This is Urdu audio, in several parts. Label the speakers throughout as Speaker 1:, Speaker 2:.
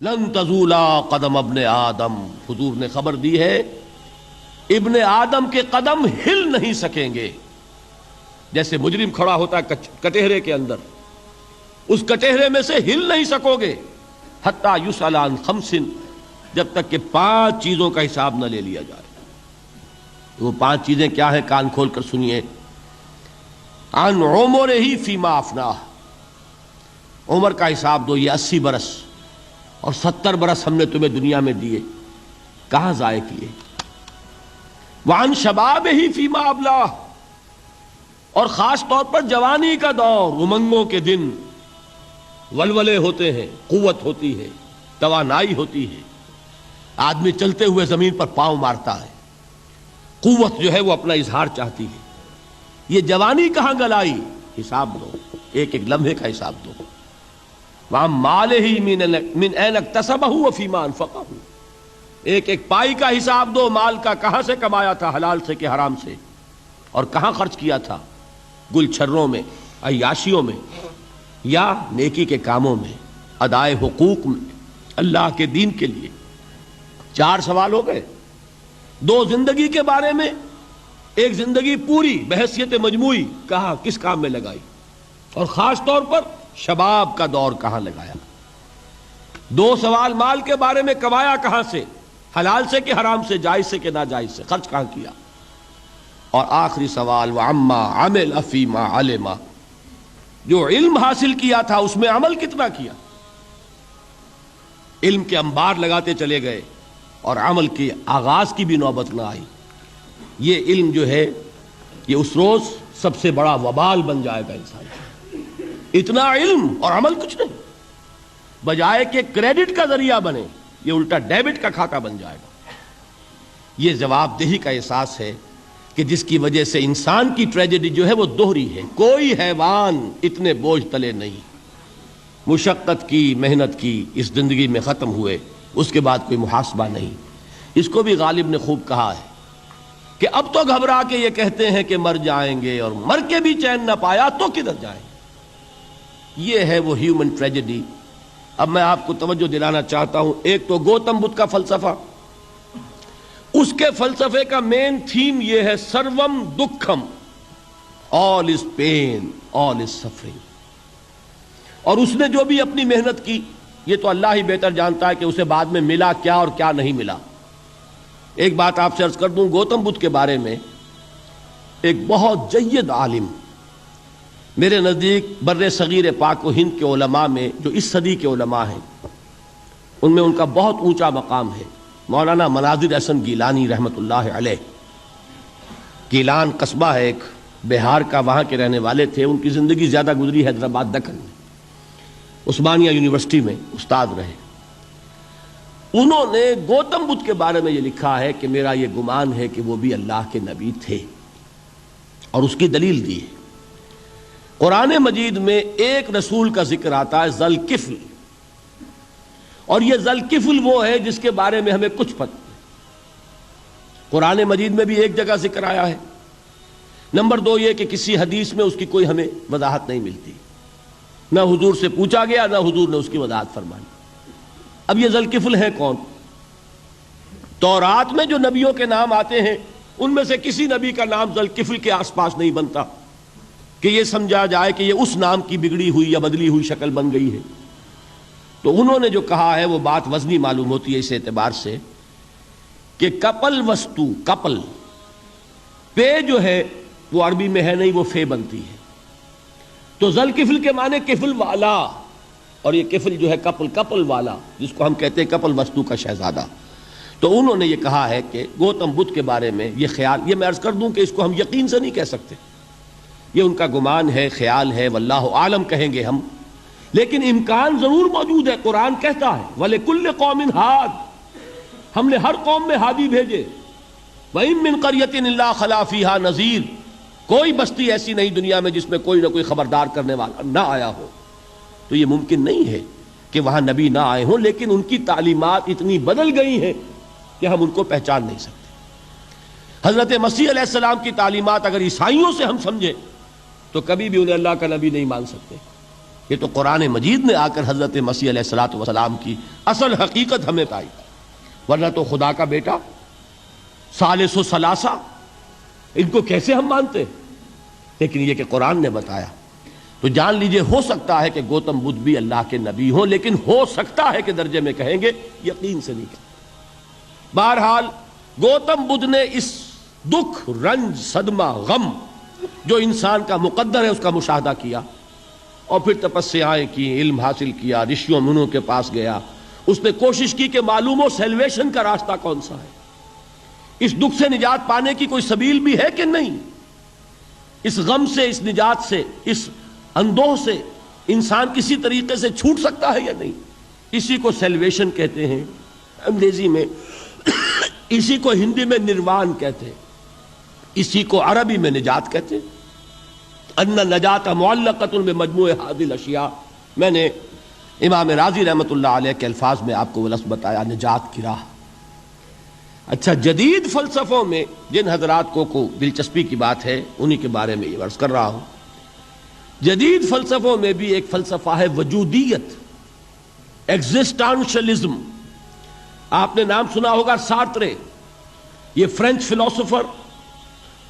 Speaker 1: لن تزولا قدم ابن آدم، حضور نے خبر دی ہے ابن آدم کے قدم ہل نہیں سکیں گے. جیسے مجرم کھڑا ہوتا ہے کٹہرے کے اندر، اس کٹہرے میں سے ہل نہیں سکو گے حتی یسأل عن خمس، جب تک کہ 5 چیزوں کا حساب نہ لے لیا جائے. وہ 5 چیزیں کیا ہیں؟ کان کھول کر سنیے. عن عمرہ فیما افناہ، عمر کا حساب دو. یہ 80 برس اور 70 برس ہم نے تمہیں دنیا میں دیے، کہاں ضائع کیے؟ وعن شبابہ فیما ابلاہ، اور خاص طور پر جوانی کا دور، امنگوں کے دن، ولولے ہوتے ہیں، قوت ہوتی ہے، توانائی ہوتی ہے، آدمی چلتے ہوئے زمین پر پاؤں مارتا ہے، قوت جو ہے وہ اپنا اظہار چاہتی ہے. یہ جوانی کہاں گلائی؟ حساب دو، ایک ایک لمحے کا حساب دو. وَعَن مَالِهِ مِنْ أَيْنَ اكْتَسَبَهُ وَفِيمَا أَنْفَقَهُ، ایک ایک پائی کا حساب دو. مال کا کہاں سے کمایا تھا، حلال سے کہ حرام سے، اور کہاں خرچ کیا تھا، گل چھروں میں، عیاشیوں میں، یا نیکی کے کاموں میں، ادائے حقوق میں، اللہ کے دین کے لیے. 4 سوال ہو گئے. 2 زندگی کے بارے میں، ایک زندگی پوری بحیثیت مجموعی کہاں کس کام میں لگائی، اور خاص طور پر شباب کا دور کہاں لگایا. 2 سوال مال کے بارے میں، کمایا کہاں سے، حلال سے کہ حرام سے، جائز سے کہ ناجائز سے، خرچ کہاں کیا. اور آخری سوال وعما عمل فیما علم، جو علم حاصل کیا تھا اس میں عمل کتنا کیا. علم کے انبار لگاتے چلے گئے اور عمل کے آغاز کی بھی نوبت نہ آئی. یہ علم جو ہے یہ اس روز سب سے بڑا وبال بن جائے گا انسان. اتنا علم اور عمل کچھ نہیں، بجائے کہ کریڈٹ کا ذریعہ بنے یہ الٹا ڈیبٹ کا کھاتا بن جائے گا. یہ جواب دہی کا احساس ہے کہ جس کی وجہ سے انسان کی ٹریجڈی جو ہے وہ دوہری ہے. کوئی حیوان اتنے بوجھ تلے نہیں، مشقت کی، محنت کی، اس زندگی میں ختم ہوئے، اس کے بعد کوئی محاسبہ نہیں. اس کو بھی غالب نے خوب کہا ہے کہ اب تو گھبرا کے یہ کہتے ہیں کہ مر جائیں گے، اور مر کے بھی چین نہ پایا تو کدھر جائیں. یہ ہے وہ ہیومن ٹریجڈی. اب میں آپ کو توجہ دلانا چاہتا ہوں. ایک تو گوتم بدھ کا فلسفہ، اس کے فلسفے کا مین تھیم یہ ہے سروم دکھم، آل از پین، آل از سفرنگ. اور اس نے جو بھی اپنی محنت کی یہ تو اللہ ہی بہتر جانتا ہے کہ اسے بعد میں ملا کیا اور کیا نہیں ملا. ایک بات آپ سے عرض کر دوں، گوتم بدھ کے بارے میں ایک بہت جید عالم، میرے نزدیک بر صغیر پاک و ہند کے علماء میں جو اس صدی کے علماء ہیں ان میں ان کا بہت اونچا مقام ہے، مولانا مناظر احسن گیلانی رحمت اللہ علیہ. گیلان قصبہ ہے ایک بہار کا، وہاں کے رہنے والے تھے. ان کی زندگی زیادہ گزری حیدرآباد دکن میں، عثمانیہ یونیورسٹی میں استاد رہے. انہوں نے گوتم بدھ کے بارے میں یہ لکھا ہے کہ میرا یہ گمان ہے کہ وہ بھی اللہ کے نبی تھے، اور اس کی دلیل دی ہے. قرآن مجید میں ایک رسول کا ذکر آتا ہے ذل کفل، اور یہ ذل کفل وہ ہے جس کے بارے میں ہمیں کچھ پتہ. قرآن مجید میں بھی ایک جگہ ذکر آیا ہے. نمبر 2 یہ کہ کسی حدیث میں اس کی کوئی ہمیں وضاحت نہیں ملتی، نہ حضور سے پوچھا گیا نہ حضور نے اس کی وضاحت فرمائی. اب یہ ذل کفل ہے کون؟ تورات میں جو نبیوں کے نام آتے ہیں ان میں سے کسی نبی کا نام ذل کفل کے آس پاس نہیں بنتا کہ یہ سمجھا جائے کہ یہ اس نام کی بگڑی ہوئی یا بدلی ہوئی شکل بن گئی ہے. تو انہوں نے جو کہا ہے وہ بات وزنی معلوم ہوتی ہے اس اعتبار سے کہ کپل وستو، کپل پے جو ہے وہ عربی میں ہے نہیں، وہ فے بنتی ہے. تو ذل کفل کے معنی کفل والا، اور یہ کفل جو ہے کپل والا، جس کو ہم کہتے ہیں کپل وستو کا شہزادہ. تو انہوں نے یہ کہا ہے کہ گوتم بدھ کے بارے میں یہ خیال، یہ میں عرض کر دوں کہ اس کو ہم یقین سے نہیں کہہ سکتے، یہ ان کا گمان ہے، خیال ہے، واللہ عالم کہیں گے ہم، لیکن امکان ضرور موجود ہے. قرآن کہتا ہے وَلِكُلِّ قَوْمٍ ہاد، ہم نے ہر قوم میں ہادی بھیجے. وَإِن مِّن قَرْيَةٍ إِلَّا خَلَا فِيهَا نَذِيرٌ، کوئی بستی ایسی نہیں دنیا میں جس میں کوئی نہ کوئی خبردار کرنے والا نہ آیا ہو. تو یہ ممکن نہیں ہے کہ وہاں نبی نہ آئے ہوں، لیکن ان کی تعلیمات اتنی بدل گئی ہیں کہ ہم ان کو پہچان نہیں سکتے. حضرت مسیح علیہ السلام کی تعلیمات اگر عیسائیوں سے ہم سمجھیں تو کبھی بھی انہیں اللہ کا نبی نہیں مان سکتے. یہ تو قرآن مجید نے آ کر حضرت مسیح علیہ الصلوۃ والسلام کی اصل حقیقت ہمیں بتائی، ورنہ تو خدا کا بیٹا ثالث و ثلاثہ ان کو کیسے ہم مانتے، لیکن یہ کہ قرآن نے بتایا۔ تو جان لیجئے ہو سکتا ہے کہ گوتم بدھ بھی اللہ کے نبی ہوں، لیکن ہو سکتا ہے کہ درجے میں کہیں گے، یقین سے نہیں کہتے۔ بہرحال گوتم بدھ نے اس دکھ، رنج، صدمہ، غم جو انسان کا مقدر ہے اس کا مشاہدہ کیا، اور پھر تپسیائیں کی، علم حاصل کیا، رشیوں منوں کے پاس گیا، اس نے کوشش کی کہ معلوم ہو سیلویشن کا راستہ کون سا ہے، اس دکھ سے نجات پانے کی کوئی سبیل بھی ہے کہ نہیں، اس غم سے، اس نجات سے، اس اندوہ سے انسان کسی طریقے سے چھوٹ سکتا ہے یا نہیں۔ اسی کو سیلویشن کہتے ہیں انگریزی میں، اسی کو ہندی میں نروان کہتے ہیں، اسی کو عربی میں نجات کہتے ہیں۔ ان نجات معلقۃ بمجموع هذه الاشیاء، میں نے امام رازی رحمۃ اللہ علیہ کے الفاظ میں آپ کو وہ لفظ بتایا، نجات کی راہ۔ اچھا، جدید فلسفوں میں جن حضرات کو دلچسپی کی بات ہے انہی کے بارے میں یہ عرض کر رہا ہوں۔ جدید فلسفوں میں بھی ایک فلسفہ ہے وجودیت، ایگزسٹانشلزم۔ آپ نے نام سنا ہوگا سارترے، یہ فرینچ فلسفر،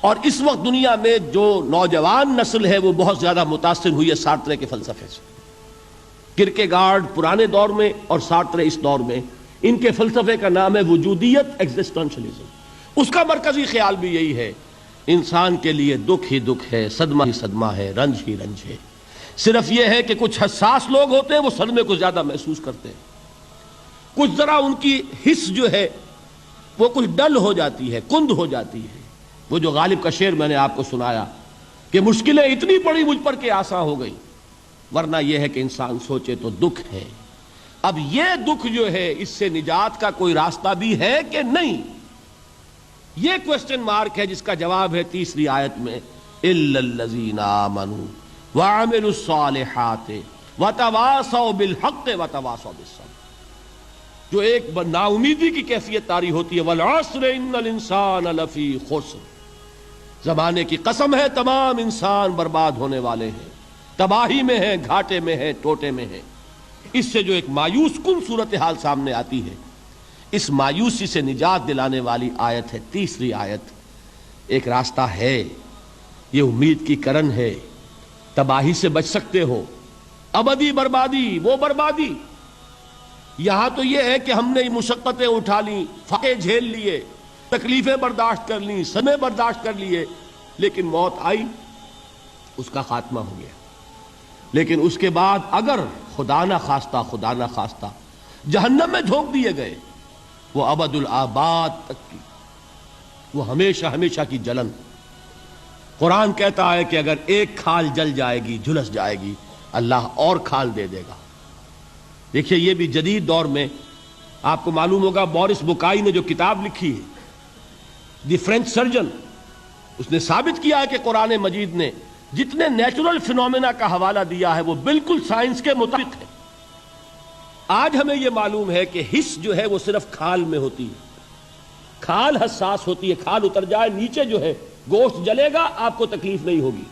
Speaker 1: اور اس وقت دنیا میں جو نوجوان نسل ہے وہ بہت زیادہ متاثر ہوئی ہے سارترے کے فلسفے سے۔ کرکیگارڈ پرانے دور میں اور سارترے اس دور میں، ان کے فلسفے کا نام ہے وجودیت، ایگزسٹانشلزم۔ اس کا مرکزی خیال بھی یہی ہے، انسان کے لیے دکھ ہی دکھ ہے، صدمہ ہی صدمہ ہے، رنج ہی رنج ہے۔ صرف یہ ہے کہ کچھ حساس لوگ ہوتے ہیں وہ صدمے کو زیادہ محسوس کرتے ہیں، کچھ ذرا ان کی حس جو ہے وہ کچھ ڈل ہو جاتی ہے، کند ہو جاتی ہے۔ وہ جو غالب کا شعر میں نے آپ کو سنایا کہ مشکلیں اتنی پڑی مجھ پر کہ آساں ہو گئی، ورنہ یہ ہے کہ انسان سوچے تو دکھ ہے۔ اب یہ دکھ جو ہے اس سے نجات کا کوئی راستہ بھی ہے کہ نہیں، یہ کوسچن مارک ہے، جس کا جواب ہے تیسری آیت میں اِلَّا الَّذِينَ آمَنُوا وَعَمِلُوا الصَّالِحَاتِ وَتَوَاصَوْا بِالْحَقِّ وَتَوَاصَوْا بِالصَّبْرِ۔ جو ایک نا امیدی کی کیفیت طاری ہوتی ہے، وَالْعَصْرِ إِنَّ الْإِنسَانَ لَفِي خُسْرٍ، زمانے کی قسم ہے تمام انسان برباد ہونے والے ہیں، تباہی میں ہیں، گھاٹے میں ہیں، ٹوٹے میں ہیں۔ اس سے جو ایک مایوس کن صورتحال سامنے آتی ہے، اس مایوسی سے نجات دلانے والی آیت ہے تیسری آیت۔ ایک راستہ ہے، یہ امید کی کرن ہے، تباہی سے بچ سکتے ہو، ابدی بربادی وہ بربادی۔ یہاں تو یہ ہے کہ ہم نے مشقتیں اٹھا لیں، فاقے جھیل لیے، تکلیفیں برداشت کر لیں، صدمے برداشت کر لیے، لیکن موت آئی، اس کا خاتمہ ہو گیا۔ لیکن اس کے بعد اگر خدا نہ خواستہ جہنم میں جھونک دیے گئے، وہ ابد الآباد تک کی، وہ ہمیشہ ہمیشہ کی جلن۔ قرآن کہتا ہے کہ اگر ایک کھال جل جائے گی، جھلس جائے گی، اللہ اور کھال دے دے گا۔ دیکھیے یہ بھی جدید دور میں آپ کو معلوم ہوگا، بورس بکائی نے جو کتاب لکھی ہے دی فرینچ سرجن، اس نے ثابت کیا ہے کہ قرآن مجید نے جتنے نیچرل فینومینا کا حوالہ دیا ہے وہ بالکل سائنس کے مطابق ہے۔ آج ہمیں یہ معلوم ہے کہ حس جو ہے وہ صرف کھال میں ہوتی ہے، کھال حساس ہوتی ہے، کھال اتر جائے نیچے جو ہے گوشت جلے گا، آپ کو تکلیف نہیں ہوگی۔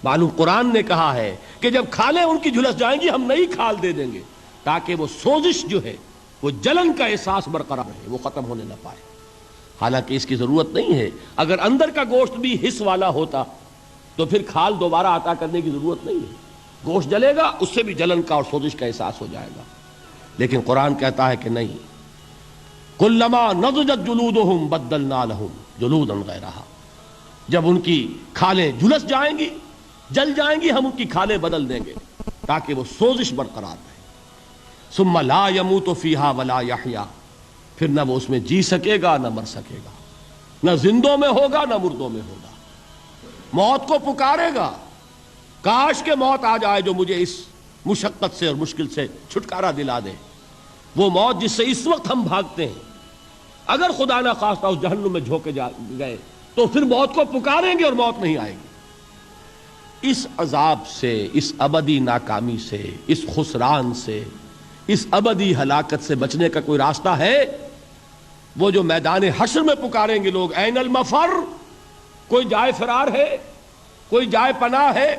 Speaker 1: معلوم قرآن نے کہا ہے کہ جب کھالیں ان کی جھلس جائیں گی ہم نئی کھال دے دیں گے، تاکہ وہ سوزش جو ہے، وہ جلن کا احساس برقرار رہے، وہ ختم ہونے نہ پائے۔ حالانکہ اس کی ضرورت نہیں ہے، اگر اندر کا گوشت بھی حس والا ہوتا تو پھر کھال دوبارہ عطا کرنے کی ضرورت نہیں ہے، گوشت جلے گا، اس سے بھی جلن کا اور سوزش کا احساس ہو جائے گا۔ لیکن قرآن کہتا ہے کہ نہیں، کلما نضجت جلودہم بدلنا لہم جلودا غیرہا، جب ان کی کھالیں جھلس جائیں گی، جل جائیں گی، ہم ان کی کھالیں بدل دیں گے تاکہ وہ سوزش برقرار رہے۔ ثم لا يموت فیہا ولا یحیا، پھر نہ وہ اس میں جی سکے گا نہ مر سکے گا، نہ زندوں میں ہوگا نہ مردوں میں ہوگا۔ موت کو پکارے گا، کاش کہ موت آ جائے جو مجھے اس مشقت سے اور مشکل سے چھٹکارا دلا دے۔ وہ موت جس سے اس وقت ہم بھاگتے ہیں، اگر خدا نہ خواستہ اس جہنم میں جھونکے گئے تو پھر موت کو پکاریں گے اور موت نہیں آئے گی۔ اس عذاب سے، اس ابدی ناکامی سے، اس خسران سے، اس ابدی ہلاکت سے بچنے کا کوئی راستہ ہے؟ وہ جو میدان حشر میں پکاریں گے لوگ، این المفر، کوئی جائے فرار ہے، کوئی جائے پناہ ہے؟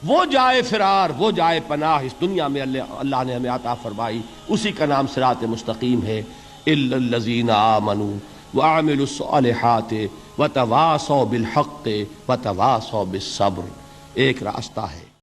Speaker 1: وہ جائے فرار، وہ جائے پناہ اس دنیا میں اللہ نے ہمیں عطا فرمائی، اسی کا نام صراط مستقیم ہے۔ الا الذین آمنوا وعملوا الصالحات وتواصوا بالحق وتواصوا بالصبر، ایک راستہ ہے۔